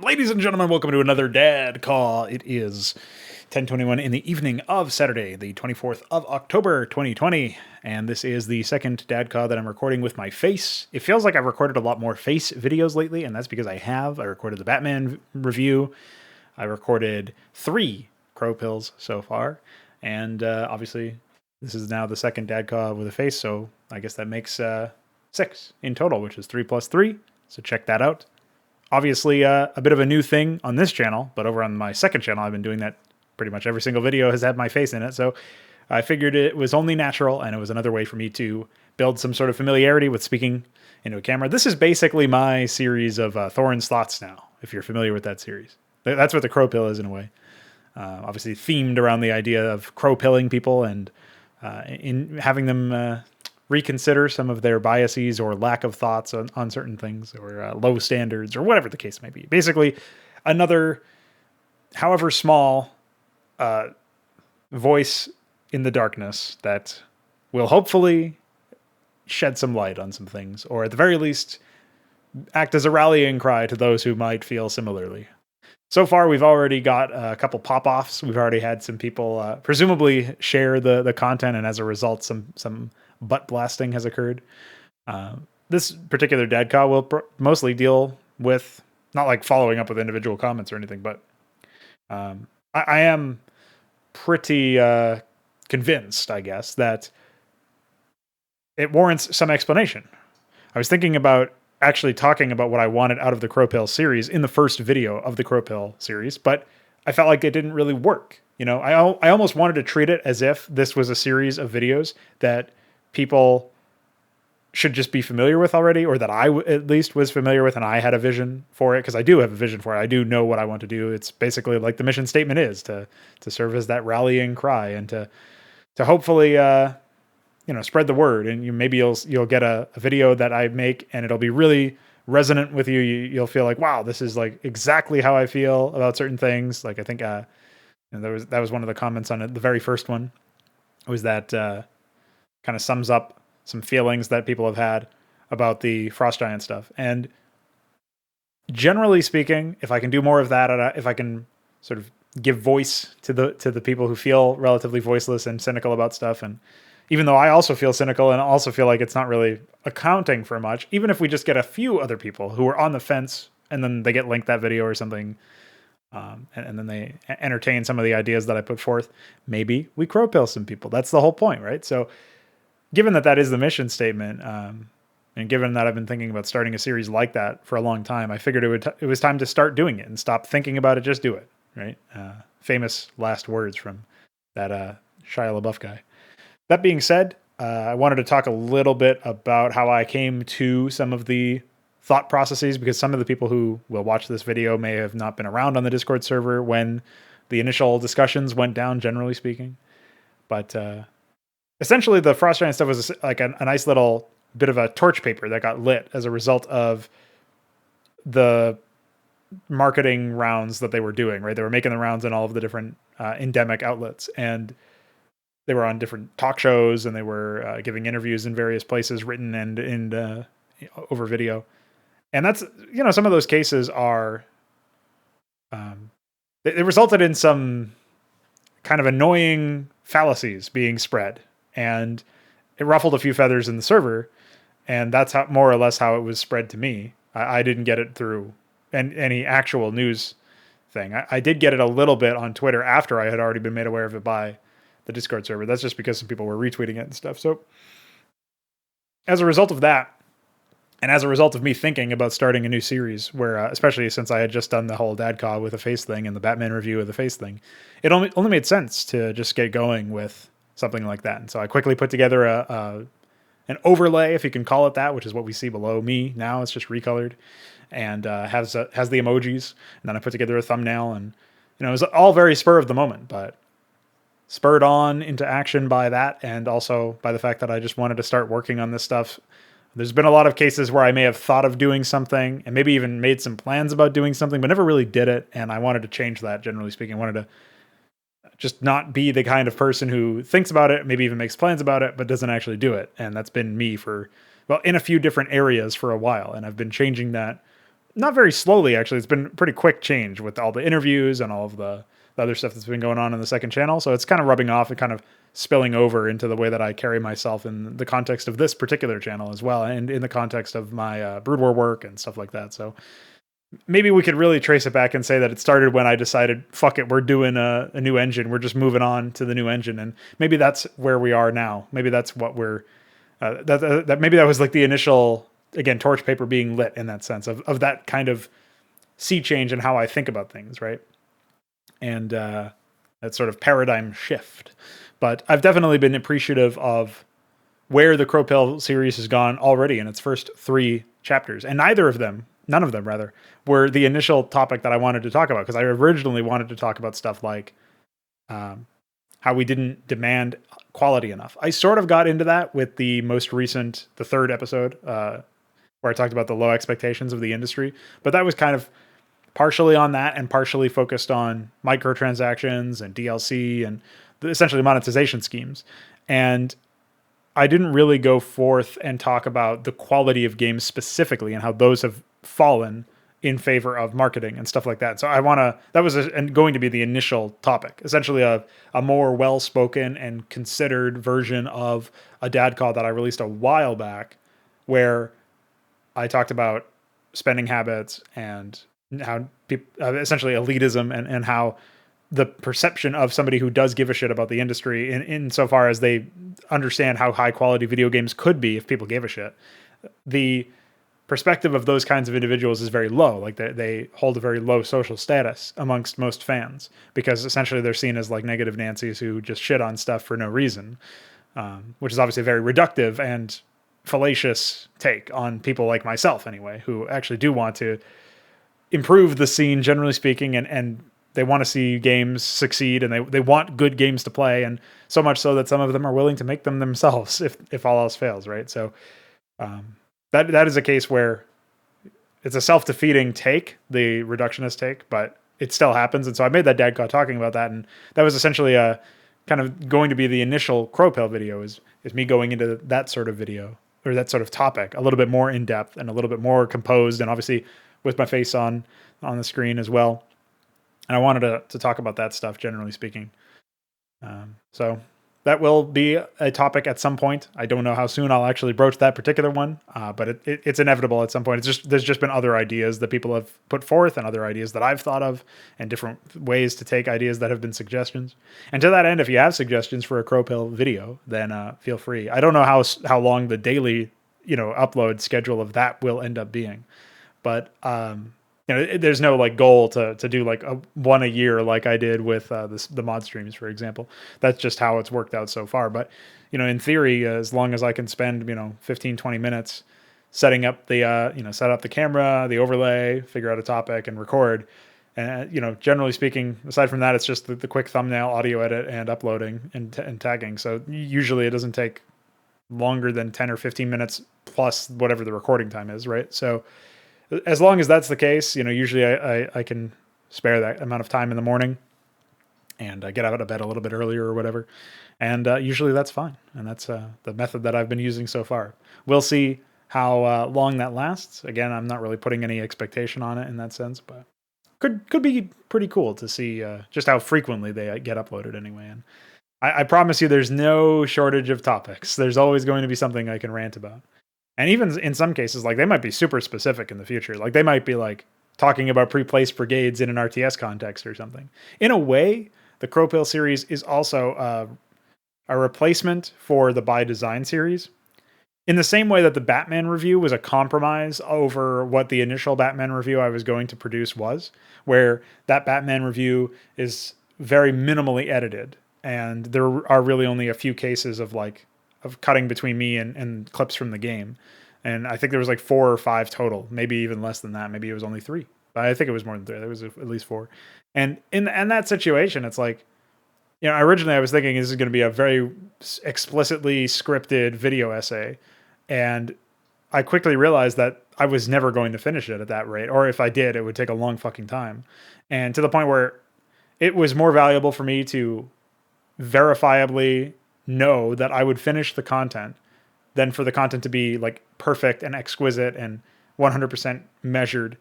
Ladies and gentlemen, welcome to another DADCAW. It is 10:21 in the evening of Saturday, the 24th of October, 2020, and this is the second DADCAW that I'm recording with my face. It feels like I've recorded a lot more face videos lately, and that's because I have. I recorded the Batman review. I recorded 3 Crowpills so far, and obviously this is now the second DADCAW with a face, so I guess that makes 6 in total, which is 3 plus 3, so check that out. Obviously, a bit of a new thing on this channel, but over on my second channel, I've been doing that pretty much every single video has had my face in it. So I figured it was only natural, and it was another way for me to build some sort of familiarity with speaking into a camera. This is basically my series of Thorin's Thoughts now, if you're familiar with that series. That's what the Crowpill is in a way. Obviously themed around the idea of crowpilling people and in having them reconsider some of their biases or lack of thoughts on certain things or low standards or whatever the case may be. Basically, another, however small, voice in the darkness that will hopefully shed some light on some things, or at the very least, act as a rallying cry to those who might feel similarly. So far, we've already got a couple pop-offs. We've already had some people presumably share the content, and as a result, some butt blasting has occurred. This particular DADCAW will mostly deal with, not like following up with individual comments or anything, but I am pretty convinced, I guess, that it warrants some explanation. I was thinking about actually talking about what I wanted out of the Crowpill series in the first video of the Crowpill series, but I felt like it didn't really work. You know, I almost wanted to treat it as if this was a series of videos that people should just be familiar with already, or that I at least was familiar with, and I had a vision for it, because I do have a vision for it. I do know what I want to do. It's basically like the mission statement is to serve as that rallying cry and to hopefully spread the word. And maybe you'll get a video that I make and it'll be really resonant with you. You'll feel like, wow, this is like exactly how I feel about certain things. Like I think that was one of the comments on it. The very first one was that kind of sums up some feelings that people have had about the Frost Giant stuff. And generally speaking, if I can do more of that, if I can sort of give voice to the people who feel relatively voiceless and cynical about stuff, and even though I also feel cynical and also feel like it's not really accounting for much, even if we just get a few other people who are on the fence and then they get linked that video or something, and then they entertain some of the ideas that I put forth, maybe we crowpill some people. That's the whole point, right? So given that is the mission statement, and given that I've been thinking about starting a series like that for a long time, I figured it was time to start doing it and stop thinking about it, just do it, right? Famous last words from that Shia LaBeouf guy. That being said, I wanted to talk a little bit about how I came to some of the thought processes, because some of the people who will watch this video may have not been around on the Discord server when the initial discussions went down, generally speaking. But essentially, the Frost Giant stuff was like a nice little bit of a torch paper that got lit as a result of the marketing rounds that they were doing, right? They were making the rounds in all of the different endemic outlets, and they were on different talk shows, and they were giving interviews in various places, written and over video. And that's, some of those cases are, they resulted in some kind of annoying fallacies being spread, and it ruffled a few feathers in the server. And that's how, more or less how it was spread to me. I didn't get it through any actual news thing. I did get it a little bit on Twitter after I had already been made aware of it by the Discord server. That's just because some people were retweeting it and stuff. So as a result of that, and as a result of me thinking about starting a new series where, especially since I had just done the whole DADCAW with a face thing and the Batman review of the face thing, it only made sense to just get going with something like that. And so I quickly put together an overlay, if you can call it that, which is what we see below me now. It's just recolored and has the emojis. And then I put together a thumbnail, and it was all very spur of the moment, but spurred on into action by that, and also by the fact that I just wanted to start working on this stuff. There's been a lot of cases where I may have thought of doing something and maybe even made some plans about doing something, but never really did it. And I wanted to change that, generally speaking. I wanted to just not be the kind of person who thinks about it, maybe even makes plans about it, but doesn't actually do it. And that's been me in a few different areas for a while. And I've been changing that not very slowly, actually. It's been pretty quick change with all the interviews and all of the other stuff that's been going on in the second channel. So it's kind of rubbing off and kind of spilling over into the way that I carry myself in the context of this particular channel as well, and in the context of my Brood War work and stuff like that. So maybe we could really trace it back and say that it started when I decided, fuck it, we're doing a new engine. We're just moving on to the new engine. And maybe that's where we are now. Maybe that's what we're, maybe that was like the initial, again, torch paper being lit in that sense of that kind of sea change in how I think about things, right? And that sort of paradigm shift. But I've definitely been appreciative of where the Crowpill series has gone already in its first 3 chapters. And none of them rather, were the initial topic that I wanted to talk about, because I originally wanted to talk about stuff like how we didn't demand quality enough. I sort of got into that with the most recent, the 3rd episode, where I talked about the low expectations of the industry, but that was kind of partially on that and partially focused on microtransactions and DLC and essentially monetization schemes. And I didn't really go forth and talk about the quality of games specifically and how those have fallen in favor of marketing and stuff like that. So that was going to be the initial topic, essentially a more well-spoken and considered version of a DADCAW that I released a while back, where I talked about spending habits and how essentially elitism and how the perception of somebody who does give a shit about the industry in so far as they understand how high quality video games could be if people gave a shit. The perspective of those kinds of individuals is very low. Like they hold a very low social status amongst most fans, because essentially they're seen as like negative Nancys who just shit on stuff for no reason, which is obviously a very reductive and fallacious take on people like myself anyway, who actually do want to improve the scene, generally speaking, and they want to see games succeed, and they want good games to play, and so much so that some of them are willing to make them themselves if all else fails, right? So that is a case where it's a self-defeating take, the reductionist take, but it still happens. And so I made that DADCAW talking about that, and that was essentially a kind of going to be the initial Crowpill video, is me going into that sort of video, or that sort of topic, a little bit more in depth and a little bit more composed, and obviously with my face on the screen as well. And I wanted to talk about that stuff, generally speaking. So that will be a topic at some point. I don't know how soon I'll actually broach that particular one, but it's inevitable at some point. There's just been other ideas that people have put forth, and other ideas that I've thought of, and different ways to take ideas that have been suggestions. And to that end, if you have suggestions for a Crowpill video, then feel free. I don't know how long the daily upload schedule of that will end up being, but there's no like goal to do like one a year like I did with the mod streams, for example. That's just how it's worked out so far. But in theory, as long as I can spend 15, 20 minutes setting up the set up the camera, the overlay, figure out a topic, and record, and generally speaking, aside from that, it's just the quick thumbnail, audio edit, and uploading and tagging. So usually it doesn't take longer than 10 or 15 minutes plus whatever the recording time is, right? So as long as that's the case, usually I can spare that amount of time in the morning and get out of bed a little bit earlier or whatever. And usually that's fine. And that's the method that I've been using so far. We'll see how long that lasts. Again, I'm not really putting any expectation on it in that sense, but could be pretty cool to see just how frequently they get uploaded anyway. And I promise you there's no shortage of topics. There's always going to be something I can rant about. And even in some cases, like they might be super specific in the future. Like they might be like talking about pre-placed brigades in an RTS context or something. In a way, the Crowpill series is also a replacement for the By Design series. In the same way that the Batman review was a compromise over what the initial Batman review I was going to produce was, where that Batman review is very minimally edited. And there are really only a few cases of cutting between me and clips from the game. And I think there was like 4 or 5 total, maybe even less than that. Maybe it was only 3, but I think it was more than 3. There was at least 4. And in that situation, it's like, originally I was thinking this is going to be a very explicitly scripted video essay. And I quickly realized that I was never going to finish it at that rate. Or if I did, it would take a long fucking time. And to the point where it was more valuable for me to verifiably know that I would finish the content than for the content to be like perfect and exquisite and 100% measured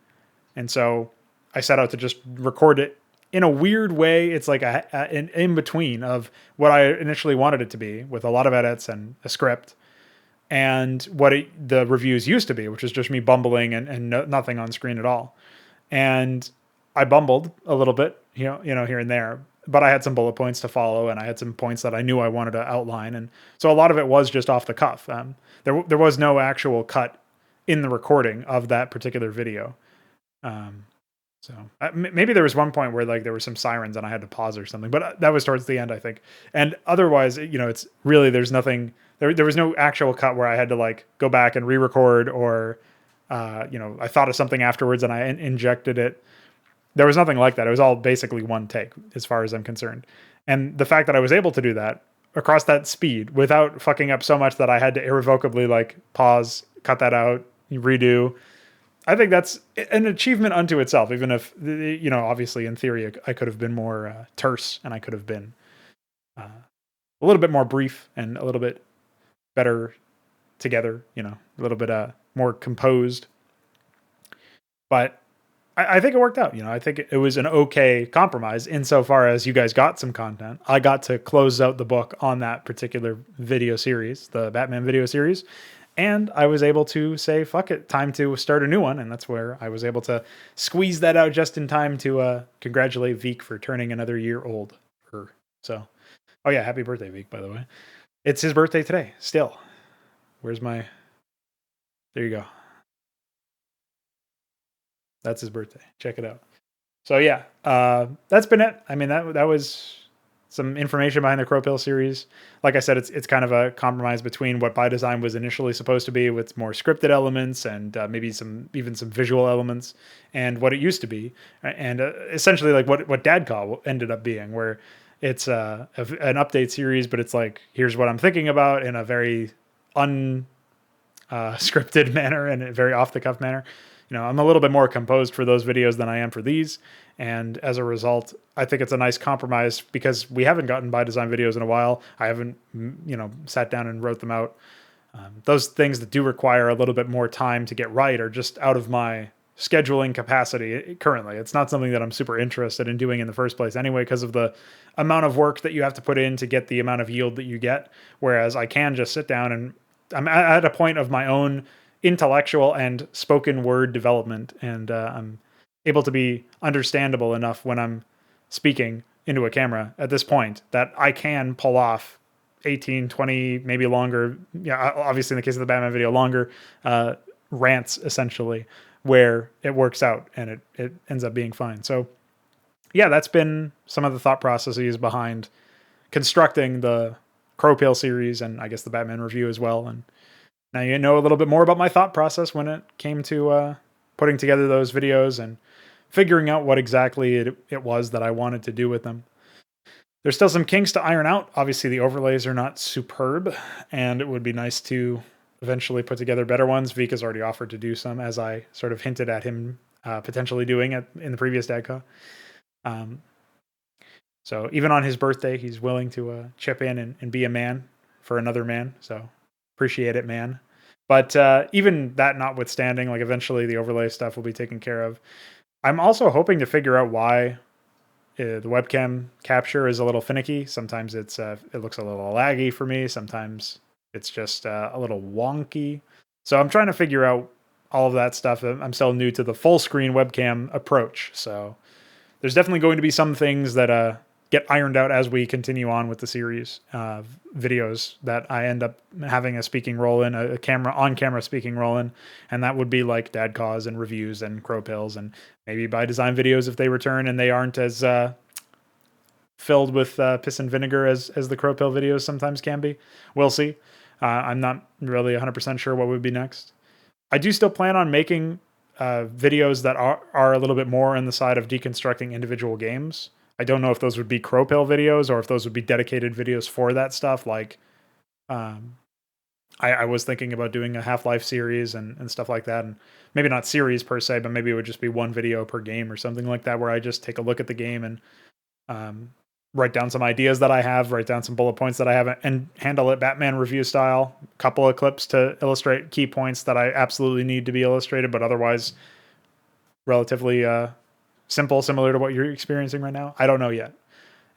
And so I set out to just record it in a weird way. It's like an in between of what I initially wanted it to be, with a lot of edits and a script, and what the reviews used to be, which is just me bumbling and nothing on screen at all. And I bumbled a little bit, here and there, but I had some bullet points to follow, and I had some points that I knew I wanted to outline. And so a lot of it was just off the cuff. There was no actual cut in the recording of that particular video. So maybe there was one point where like there were some sirens and I had to pause or something, but that was towards the end, I think. And otherwise, it's really, there's nothing, there was no actual cut where I had to like go back and re-record, or, I thought of something afterwards and I injected it. There was nothing like that. It was all basically one take as far as I'm concerned. And the fact that I was able to do that across that speed without fucking up so much that I had to irrevocably like pause, cut that out, redo, I think that's an achievement unto itself, even if, obviously in theory, I could have been more terse, and I could have been a little bit more brief and a little bit better together, a little bit more composed. But I think it worked out. I think it was an okay compromise insofar as you guys got some content. I got to close out the book on that particular video series, the Batman video series. And I was able to say, fuck it, time to start a new one. And that's where I was able to squeeze that out just in time to congratulate Veek for turning another year old. So, oh yeah, happy birthday, Veek, by the way. It's his birthday today, still. Where's my... There you go. That's his birthday. Check it out. So yeah, that's been it. I mean, that was some information behind the Crowpill series. Like I said, it's kind of a compromise between what By Design was initially supposed to be, with more scripted elements and maybe even some visual elements, and what it used to be, and essentially like what DADCAW ended up being, where it's an update series, but it's like, here's what I'm thinking about in a very scripted manner and a very off the cuff manner. I'm a little bit more composed for those videos than I am for these. And as a result, I think it's a nice compromise, because we haven't gotten By Design videos in a while. I haven't, sat down and wrote them out. Those things that do require a little bit more time to get right are just out of my scheduling capacity currently. It's not something that I'm super interested in doing in the first place anyway, because of the amount of work that you have to put in to get the amount of yield that you get. Whereas I can just sit down, and I'm at a point of my own intellectual and spoken word development, and I'm able to be understandable enough when I'm speaking into a camera at this point that I can pull off 18, 20, maybe longer, obviously in the case of the Batman video, longer rants, essentially, where it works out and it ends up being fine. So yeah, that's been some of the thought processes behind constructing the Crowpill series, and I guess the Batman review as well. And now you know a little bit more about my thought process when it came to putting together those videos and figuring out what exactly it was that I wanted to do with them. There's still some kinks to iron out. Obviously, the overlays are not superb, and it would be nice to eventually put together better ones. Veek has already offered to do some, as I sort of hinted at him potentially doing in the previous DADCAW. So even on his birthday, he's willing to chip in and be a man for another man. So appreciate it, man. But even that notwithstanding, like eventually the overlay stuff will be taken care of. I'm also hoping to figure out why the webcam capture is a little finicky. Sometimes it looks a little laggy for me. Sometimes it's just a little wonky. So I'm trying to figure out all of that stuff. I'm still new to the full screen webcam approach. So there's definitely going to be some things that get ironed out as we continue on with the series of videos that I end up having a speaking role in, a on-camera speaking role in, and that would be like DADCAWs and reviews and Crowpills, and maybe By Design videos if they return and they aren't as filled with piss and vinegar as the Crowpill videos sometimes can be. We'll see. I'm not really 100% sure what would be next. I do still plan on making videos that are a little bit more on the side of deconstructing individual games. I don't know if those would be Crowpill videos or if those would be dedicated videos for that stuff. Like, I was thinking about doing a Half-Life series and stuff like that. And maybe not series per se, but maybe it would just be one video per game or something like that, where I just take a look at the game and write down some ideas that I have, write down some bullet points that I have, and handle it Batman review style. A couple of clips to illustrate key points that I absolutely need to be illustrated, but otherwise relatively simple, similar to what you're experiencing right now. I don't know yet.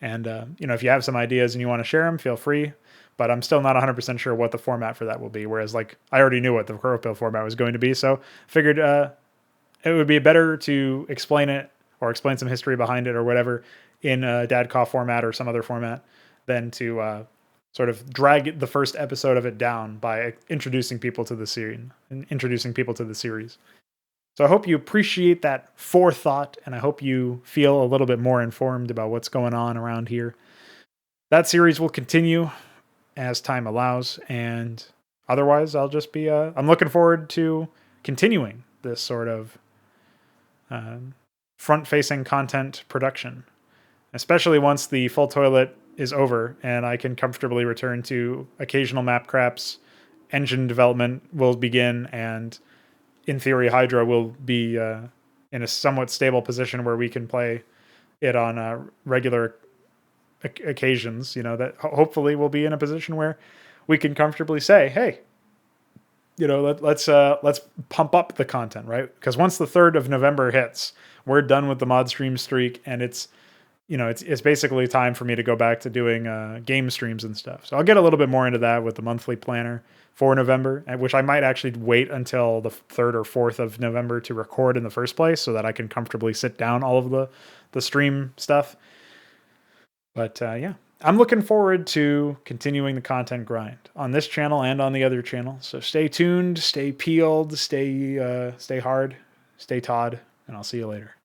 And, if you have some ideas and you want to share them, feel free. But I'm still not 100% sure what the format for that will be. Whereas, like, I already knew what the Crowpill format was going to be. So figured it would be better to explain it or explain some history behind it or whatever in a DADCAW format or some other format than to sort of drag the first episode of it down by introducing people to the series. So I hope you appreciate that forethought, and I hope you feel a little bit more informed about what's going on around here. That series will continue as time allows, and otherwise I'll just be I'm looking forward to continuing this sort of front-facing content production, especially once the full toilet is over and I can comfortably return to occasional map craps, engine development will begin, and in theory, Hydra will be in a somewhat stable position where we can play it on regular occasions. That hopefully we'll be in a position where we can comfortably say, "Hey, let's pump up the content," right? Because once the 3rd of November hits, we're done with the mod stream streak, and it's basically time for me to go back to doing game streams and stuff. So I'll get a little bit more into that with the monthly planner for November, which I might actually wait until the 3rd or 4th of November to record in the first place so that I can comfortably sit down all of the stream stuff. But yeah, I'm looking forward to continuing the content grind on this channel and on the other channel. So stay tuned, stay peeled, stay hard, stay Todd, and I'll see you later.